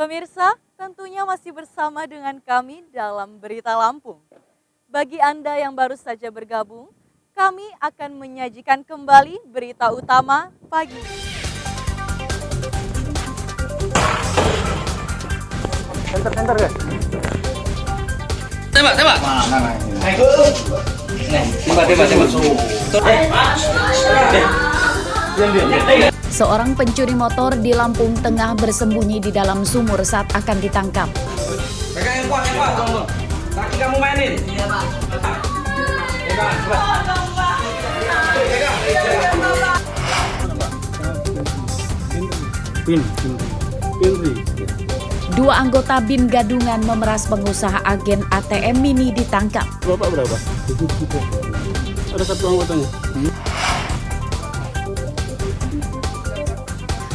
Pemirsa, tentunya masih bersama dengan kami dalam Berita Lampung. Bagi Anda yang baru saja bergabung, kami akan menyajikan kembali berita utama pagi. Center guys. Tembak. Mana Tembak. Seorang pencuri motor di Lampung Tengah bersembunyi di dalam sumur saat akan ditangkap. Pegang yang kuat. Kaki kamu mainin. Iya, Pak. Dua anggota BIN Gadungan memeras pengusaha agen ATM mini ditangkap. Bapak berapa? Ada satu anggotanya.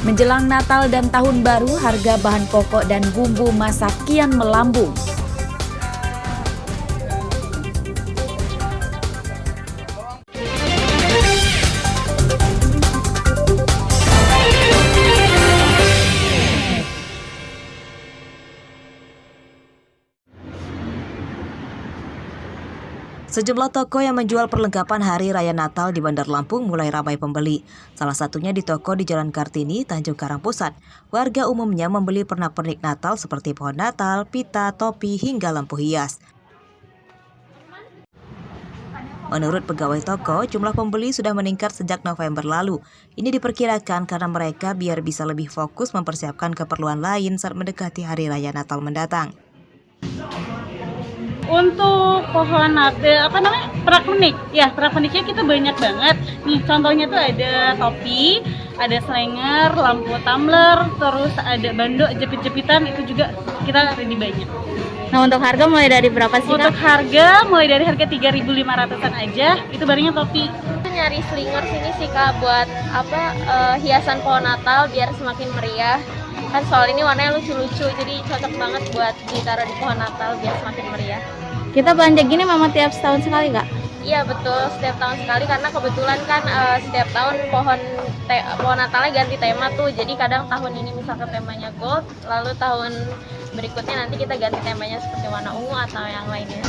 Menjelang Natal dan Tahun Baru, harga bahan pokok dan bumbu masak kian melambung. Sejumlah toko yang menjual perlengkapan Hari Raya Natal di Bandar Lampung mulai ramai pembeli. Salah satunya di toko di Jalan Kartini, Tanjung Karang Pusat. Warga umumnya membeli pernak-pernik Natal seperti pohon Natal, pita, topi, hingga lampu hias. Menurut pegawai toko, jumlah pembeli sudah meningkat sejak November lalu. Ini diperkirakan karena mereka biar bisa lebih fokus mempersiapkan keperluan lain saat mendekati Hari Raya Natal mendatang. Untuk pohon Natal, pernak-perniknya kita banyak banget. Nih contohnya tuh ada topi, ada slenger, lampu tumbler, terus ada bandok, jepit-jepitan, itu juga kita ready banyak. Nah, untuk harga mulai dari berapa sih, Kak? Untuk harga mulai dari harga 3.500-an aja, itu barangnya topi. Nyari slinger sini sih, Kak, buat hiasan pohon Natal biar semakin meriah. Kan soal ini warnanya lucu-lucu, jadi cocok banget buat ditaruh di pohon Natal biar semakin meriah. Kita belanja gini memang tiap setahun sekali, Kak? Iya betul, setiap tahun sekali karena kebetulan kan setiap tahun pohon Natalnya ganti tema tuh. Jadi kadang tahun ini misalkan temanya gold, lalu tahun berikutnya nanti kita ganti temanya seperti warna ungu atau yang lainnya.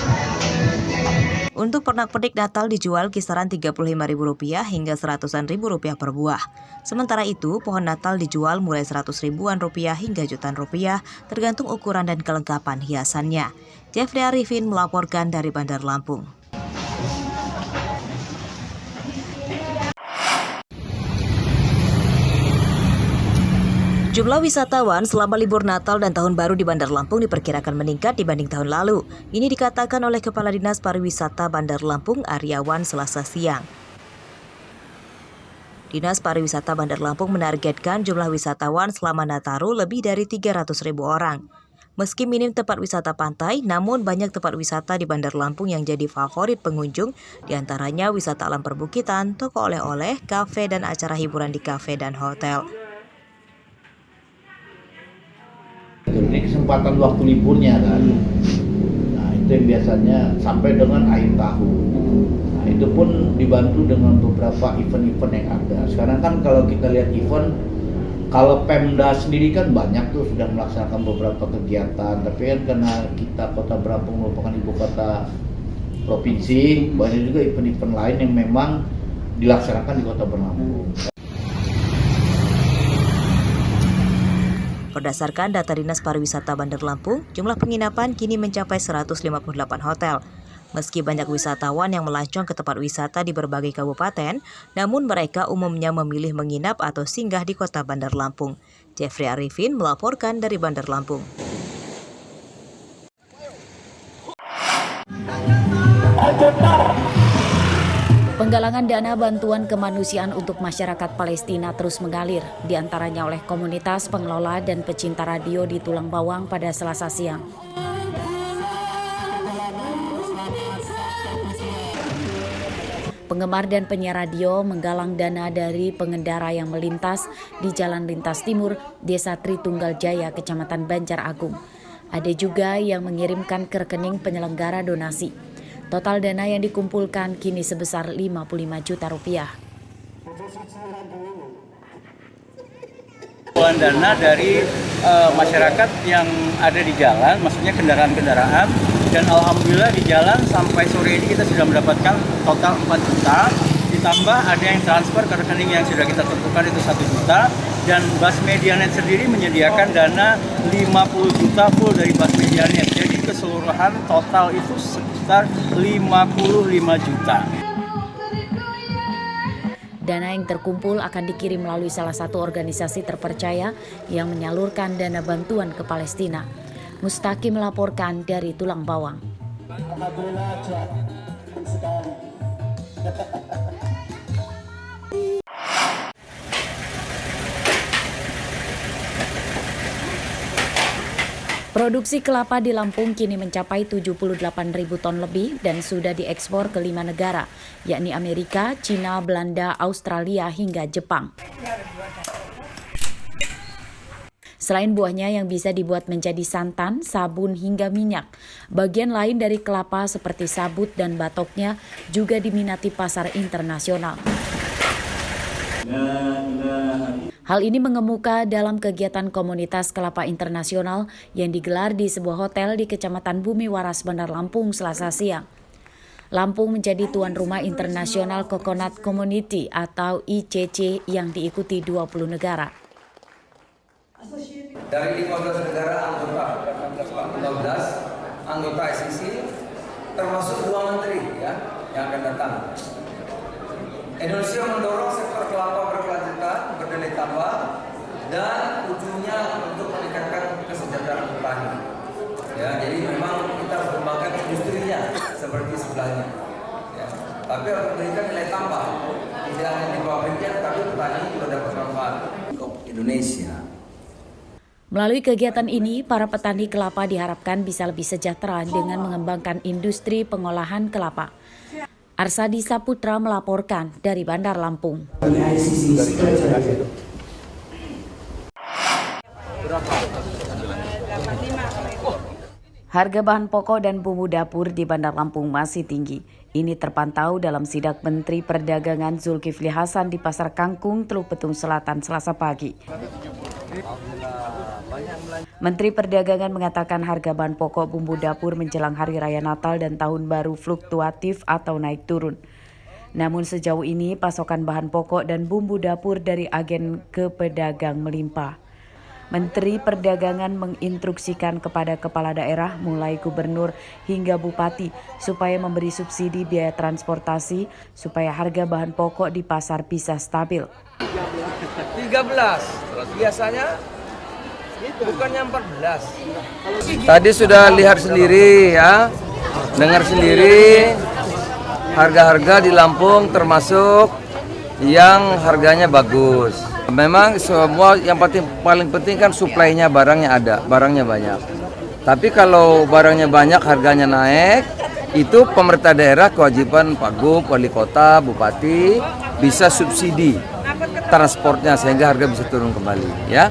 Untuk pernak-pernik Natal dijual kisaran Rp35.000 hingga Rp100.000 per buah. Sementara itu, pohon Natal dijual mulai Rp100.000 hingga jutaan rupiah tergantung ukuran dan kelengkapan hiasannya. Jeffrey Arifin melaporkan dari Bandar Lampung. Jumlah wisatawan selama libur Natal dan Tahun Baru di Bandar Lampung diperkirakan meningkat dibanding tahun lalu. Ini dikatakan oleh Kepala Dinas Pariwisata Bandar Lampung, Aryawan, Selasa siang. Dinas Pariwisata Bandar Lampung menargetkan jumlah wisatawan selama Nataru lebih dari 300.000 orang. Meski minim tempat wisata pantai, namun banyak tempat wisata di Bandar Lampung yang jadi favorit pengunjung, diantaranya wisata alam perbukitan, toko oleh-oleh, kafe, dan acara hiburan di kafe dan hotel. Ini kesempatan waktu liburnya kan. Nah itu yang biasanya sampai dengan akhir tahun. Nah itu pun dibantu dengan beberapa event-event yang ada. Sekarang kan kalau kita lihat event, kalau Pemda sendiri kan banyak tuh sudah melaksanakan beberapa kegiatan. Tapi kan karena kita Kota Lampung merupakan ibu kota provinsi, banyak juga event-event lain yang memang dilaksanakan di Kota Lampung. Berdasarkan data Dinas Pariwisata Bandar Lampung, jumlah penginapan kini mencapai 158 hotel. Meski banyak wisatawan yang melancong ke tempat wisata di berbagai kabupaten, namun mereka umumnya memilih menginap atau singgah di Kota Bandar Lampung. Jeffrey Arifin melaporkan dari Bandar Lampung. Penggalangan dana bantuan kemanusiaan untuk masyarakat Palestina terus mengalir, diantaranya oleh komunitas pengelola dan pecinta radio di Tulang Bawang pada Selasa siang. Penggemar dan penyiar radio menggalang dana dari pengendara yang melintas di Jalan Lintas Timur, Desa Tritunggal Jaya, Kecamatan Banjar Agung. Ada juga yang mengirimkan ke rekening penyelenggara donasi. Total dana yang dikumpulkan kini sebesar Rp55 juta. Pengumpulan dana dari masyarakat yang ada di jalan, maksudnya kendaraan-kendaraan, dan alhamdulillah di jalan sampai sore ini kita sudah mendapatkan total 4 juta, ditambah ada yang transfer ke rekening yang sudah kita tentukan itu 1 juta, dan Bas Medianet sendiri menyediakan dana 50 juta full dari Bas Medianet, jadi keseluruhan total itu sekitar 55 juta. Dana yang terkumpul akan dikirim melalui salah satu organisasi terpercaya yang menyalurkan dana bantuan ke Palestina. Mustaqim melaporkan dari Tulang Bawang. Produksi kelapa di Lampung kini mencapai 78.000 ton lebih dan sudah diekspor ke 5 negara, yakni Amerika, China, Belanda, Australia, hingga Jepang. Selain buahnya yang bisa dibuat menjadi santan, sabun, hingga minyak, bagian lain dari kelapa seperti sabut dan batoknya juga diminati pasar internasional. Hal ini mengemuka dalam kegiatan komunitas kelapa internasional yang digelar di sebuah hotel di Kecamatan Bumi Waras, Bandar Lampung, Selasa siang. Lampung menjadi tuan rumah International Coconut Community atau ICC yang diikuti 20 negara. Dari 15 negara anggota 15 anggota ICC termasuk 2 menteri ya yang akan datang. Indonesia mendorong sektor kelapa berkelanjutan, bernilai tambah, dan ujungnya untuk meningkatkan kesejahteraan petani. Ya, jadi memang kita harus mengembangkan industrinya seperti sebelahnya. Ya, tapi harus memberikan nilai tambah, tidak hanya di pabriknya, tapi petani juga dapat manfaat. Untuk Indonesia. Melalui kegiatan ini, para petani kelapa diharapkan bisa lebih sejahtera dengan mengembangkan industri pengolahan kelapa. Arsadi Saputra melaporkan dari Bandar Lampung. Harga bahan pokok dan bumbu dapur di Bandar Lampung masih tinggi. Ini terpantau dalam sidak Menteri Perdagangan Zulkifli Hasan di Pasar Kangkung, Teluk Betung Selatan, Selasa pagi. Menteri Perdagangan mengatakan harga bahan pokok bumbu dapur menjelang Hari Raya Natal dan Tahun Baru fluktuatif atau naik turun. Namun sejauh ini pasokan bahan pokok dan bumbu dapur dari agen ke pedagang melimpah. Menteri Perdagangan menginstruksikan kepada kepala daerah mulai gubernur hingga bupati supaya memberi subsidi biaya transportasi supaya harga bahan pokok di pasar bisa stabil. 13, biasanya bukannya 14. Tadi sudah lihat sendiri ya, dengar sendiri harga-harga di Lampung termasuk yang harganya bagus. Memang semua yang paling penting kan suplainya, barangnya ada, barangnya banyak. Tapi kalau barangnya banyak, harganya naik, itu pemerintah daerah kewajiban Pak Gub, Wali Kota, Bupati bisa subsidi transportnya sehingga harga bisa turun kembali ya.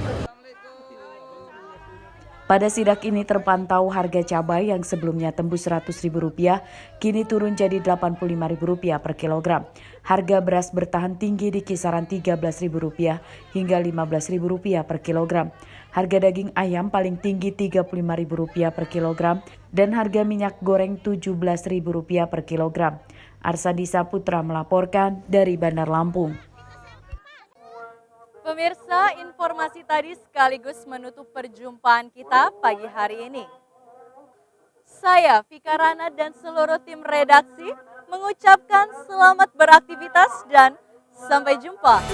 Pada sidak ini terpantau harga cabai yang sebelumnya tembus Rp100.000 kini turun jadi Rp85.000 per kilogram. Harga beras bertahan tinggi di kisaran Rp13.000 hingga Rp15.000 per kilogram. Harga daging ayam paling tinggi Rp35.000 per kilogram dan harga minyak goreng Rp17.000 per kilogram. Arsadi Saputra melaporkan dari Bandar Lampung. Pemirsa, informasi tadi sekaligus menutup perjumpaan kita pagi hari ini. Saya, Vika Rana dan seluruh tim redaksi mengucapkan selamat beraktivitas dan sampai jumpa.